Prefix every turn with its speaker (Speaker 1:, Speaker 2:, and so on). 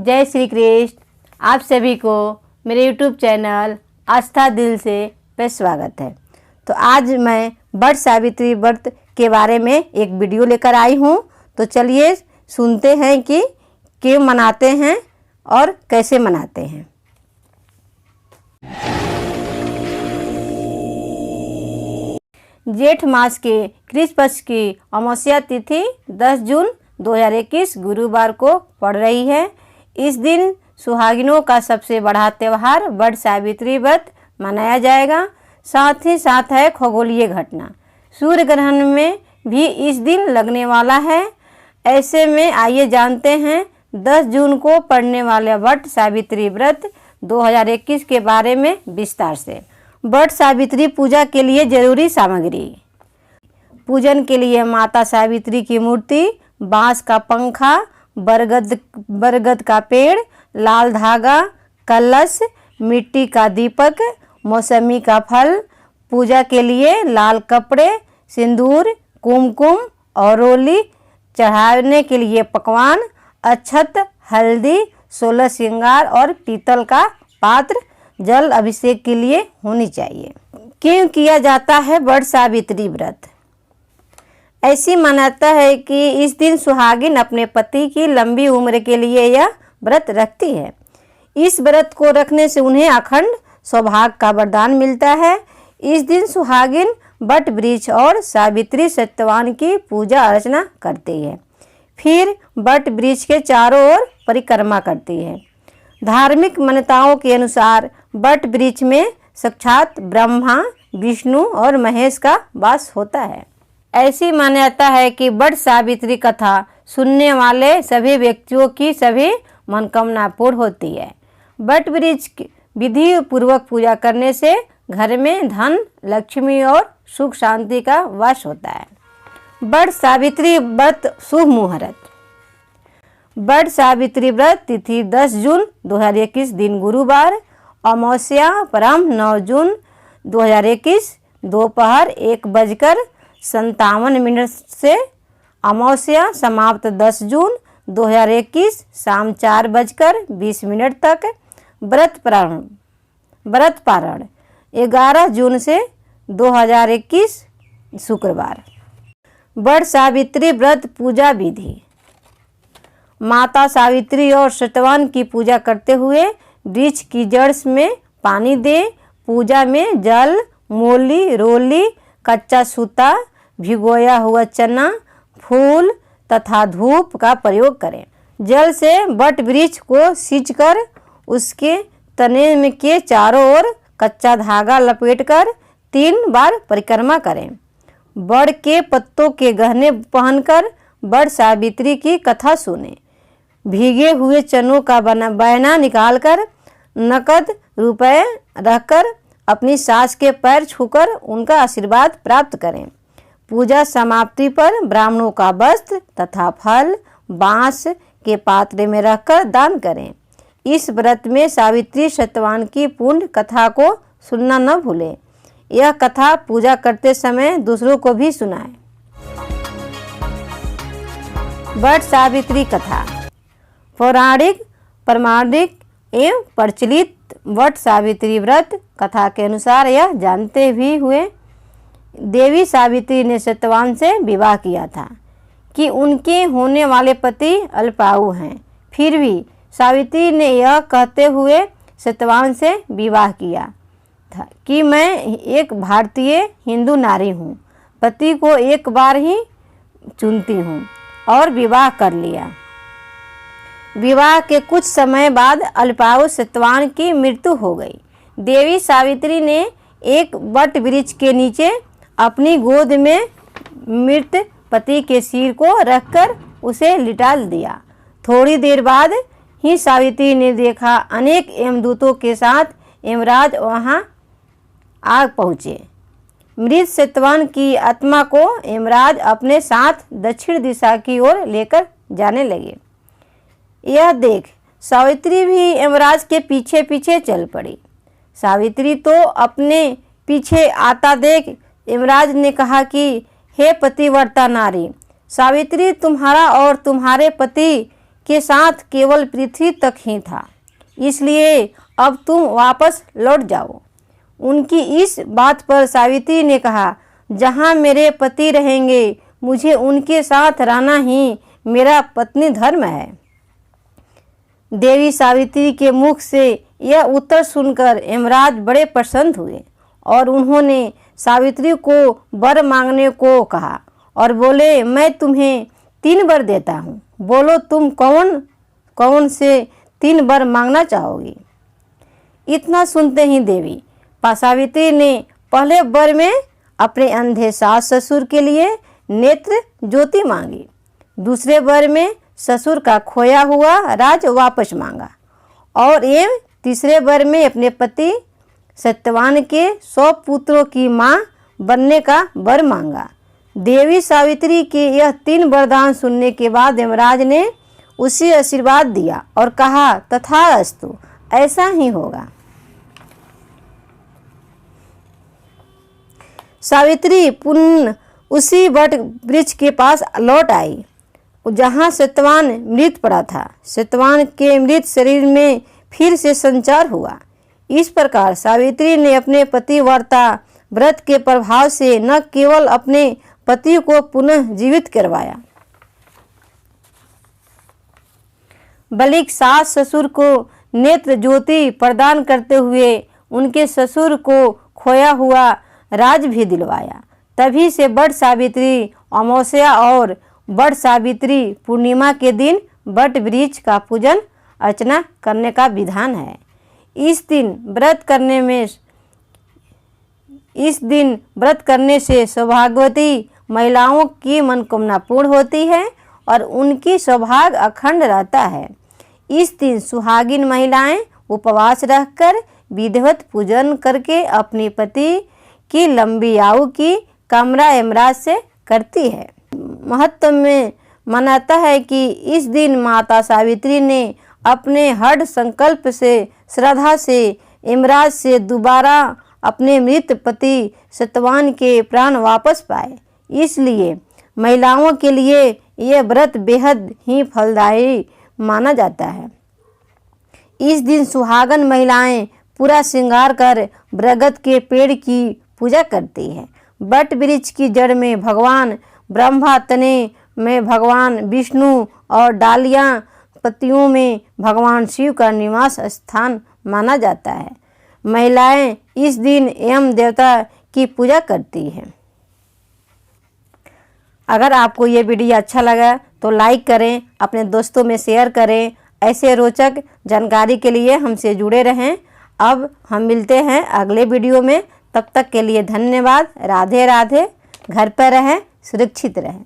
Speaker 1: जय श्री कृष्ण। आप सभी को मेरे यूट्यूब चैनल आस्था दिल से पे स्वागत है। तो आज मैं वट सावित्री व्रत के बारे में एक वीडियो लेकर आई हूँ। तो चलिए सुनते हैं कि क्यों मनाते हैं और कैसे मनाते हैं। जेठ मास के कृष्ण पक्ष की अमावस्या तिथि 10 जून 2021 गुरुवार को पड़ रही है। इस दिन सुहागिनों का सबसे बड़ा त्यौहार वट सावित्री व्रत मनाया जाएगा। साथ ही साथ है खगोलीय घटना, सूर्य ग्रहण में भी इस दिन लगने वाला है। ऐसे में आइए जानते हैं 10 जून को पड़ने वाले वट सावित्री व्रत 2021 के बारे में विस्तार से। वट सावित्री पूजा के लिए जरूरी सामग्री। पूजन के लिए माता सावित्री की मूर्ति, बांस का पंखा, बरगद का पेड़, लाल धागा, कलश, मिट्टी का दीपक, मौसमी का फल। पूजा के लिए लाल कपड़े, सिंदूर, कुमकुम और रोली। चढ़ाने के लिए पकवान, अक्षत, हल्दी, 16 श्रृंगार और पीतल का पात्र जल अभिषेक के लिए होनी चाहिए। क्यों किया जाता है वट सावित्री व्रत? ऐसी मान्यता है कि इस दिन सुहागिन अपने पति की लंबी उम्र के लिए यह व्रत रखती है। इस व्रत को रखने से उन्हें अखंड सौभाग्य का वरदान मिलता है। इस दिन सुहागिन वट वृक्ष और सावित्री सत्यवान की पूजा अर्चना करती है। फिर वट वृक्ष के चारों ओर परिक्रमा करती है। धार्मिक मान्यताओं के अनुसार वट वृक्ष में साक्षात ब्रह्मा, विष्णु और महेश का वास होता है। ऐसी मान्यता है कि वट सावित्री कथा सुनने वाले सभी व्यक्तियों की सभी मनोकामना पूर्ण होती है। वट वृक्ष की विधि पूर्वक पूजा करने से घर में धन, लक्ष्मी और सुख शांति का वास होता है। वट सावित्री व्रत शुभ मुहूर्त। वट सावित्री व्रत तिथि 10 जून 2021 दिन गुरुवार, अमावस्या प्रारंभ 9 जून 2021 दोपहर 1:57 से, अमावस्या समाप्त 10 जून 2021 शाम 4:20 तक। व्रत पारण 11 जून से 2021 शुक्रवार। वट सावित्री व्रत पूजा विधि। माता सावित्री और सत्यवान की पूजा करते हुए वृक्ष की जड़ में पानी दे। पूजा में जल, मूली, रोली, कच्चा सूता, भिगोया हुआ चना, फूल तथा धूप का प्रयोग करें। जल से वट वृक्ष को सींचकर उसके तने में के चारों ओर कच्चा धागा लपेटकर 3 बार परिक्रमा करें। बड़ के पत्तों के गहने पहनकर वट सावित्री की कथा सुने। भीगे हुए चनों का बहना निकालकर नकद रुपए रखकर अपनी सास के पैर छूकर उनका आशीर्वाद प्राप्त करें। पूजा समाप्ति पर ब्राह्मणों का वस्त्र तथा फल बांस के पात्र में रखकर दान करें। इस व्रत में सावित्री सत्यवान की पूर्ण कथा को सुनना न भूलें। यह कथा पूजा करते समय दूसरों को भी सुनाएं। वट सावित्री कथा। पौराणिक, प्रामाणिक एवं प्रचलित वट सावित्री व्रत कथा के अनुसार यह जानते भी हुए देवी सावित्री ने सत्यवान से विवाह किया था कि उनके होने वाले पति अल्पायु हैं। फिर भी सावित्री ने यह कहते हुए सत्यवान से विवाह किया था कि मैं एक भारतीय हिंदू नारी हूँ, पति को एक बार ही चुनती हूँ, और विवाह कर लिया। विवाह के कुछ समय बाद अल्पायु सत्यवान की मृत्यु हो गई। देवी सावित्री ने एक वट वृक्ष के नीचे अपनी गोद में मृत पति के सिर को रखकर उसे लिटा दिया। थोड़ी देर बाद ही सावित्री ने देखा अनेक यमदूतों के साथ यमराज वहां आ पहुँचे। मृत सत्यवान की आत्मा को यमराज अपने साथ दक्षिण दिशा की ओर लेकर जाने लगे। यह देख सावित्री भी यमराज के पीछे पीछे चल पड़ी। सावित्री तो अपने पीछे आता देख यमराज ने कहा कि हे पतिव्रता नारी सावित्री, तुम्हारा और तुम्हारे पति के साथ केवल पृथ्वी तक ही था, इसलिए अब तुम वापस लौट जाओ। उनकी इस बात पर सावित्री ने कहा, जहाँ मेरे पति रहेंगे मुझे उनके साथ रहना ही मेरा पत्नी धर्म है। देवी सावित्री के मुख से यह उत्तर सुनकर यमराज बड़े प्रसन्न हुए और उन्होंने सावित्री को वर मांगने को कहा और बोले, मैं तुम्हें 3 वर देता हूँ, बोलो तुम कौन कौन से 3 वर मांगना चाहोगी। इतना सुनते ही देवी सावित्री ने पहले वर में अपने अंधे सास ससुर के लिए नेत्र ज्योति मांगी, दूसरे वर में ससुर का खोया हुआ राज वापस मांगा और एवं तीसरे वर में अपने पति सत्यवान के 100 पुत्रों की मां बनने का वर मांगा। देवी सावित्री के यह 3 वरदान सुनने के बाद यमराज ने उसे आशीर्वाद दिया और कहा, तथास्तु, ऐसा ही होगा। सावित्री पुनः उसी वट वृक्ष के पास लौट आई जहाँ सत्यवान मृत पड़ा था। सत्यवान के मृत शरीर में फिर से संचार हुआ। इस प्रकार सावित्री ने अपने पतिव्रता व्रत के प्रभाव से न केवल अपने पति को पुनः जीवित करवाया, बल्कि सास ससुर को नेत्र ज्योति प्रदान करते हुए उनके ससुर को खोया हुआ राज भी दिलवाया। तभी से बट सावित्री अमावस्या और बट सावित्री पूर्णिमा के दिन बट वृक्ष का पूजन अर्चना करने का विधान है। इस दिन व्रत करने से सौभाग्यवती महिलाओं की मनोकामना पूर्ण होती है और उनकी सौभाग्य अखंड रहता है। इस दिन सुहागिन महिलाएं उपवास रहकर विधिवत पूजन करके अपने पति की लंबी आयु की कामना यमराज से करती है। महत्व में मानता है कि इस दिन माता सावित्री ने अपने हठ संकल्प से श्रद्धा से यमराज से दोबारा अपने मृत पति सत्यवान के प्राण वापस पाए। इसलिए महिलाओं के लिए यह व्रत बेहद ही फलदायी माना जाता है। इस दिन सुहागन महिलाएं पूरा श्रृंगार कर बरगद के पेड़ की पूजा करती है। बट वृक्ष की जड़ में भगवान ब्रह्मा, तने में भगवान विष्णु और डालियां पत्तियों में भगवान शिव का निवास स्थान माना जाता है। महिलाएं इस दिन यम देवता की पूजा करती हैं। अगर आपको ये वीडियो अच्छा लगा तो लाइक करें, अपने दोस्तों में शेयर करें। ऐसे रोचक जानकारी के लिए हमसे जुड़े रहें। अब हम मिलते हैं अगले वीडियो में। तब तक के लिए धन्यवाद। राधे राधे। घर पर रहें, सुरक्षित रहें।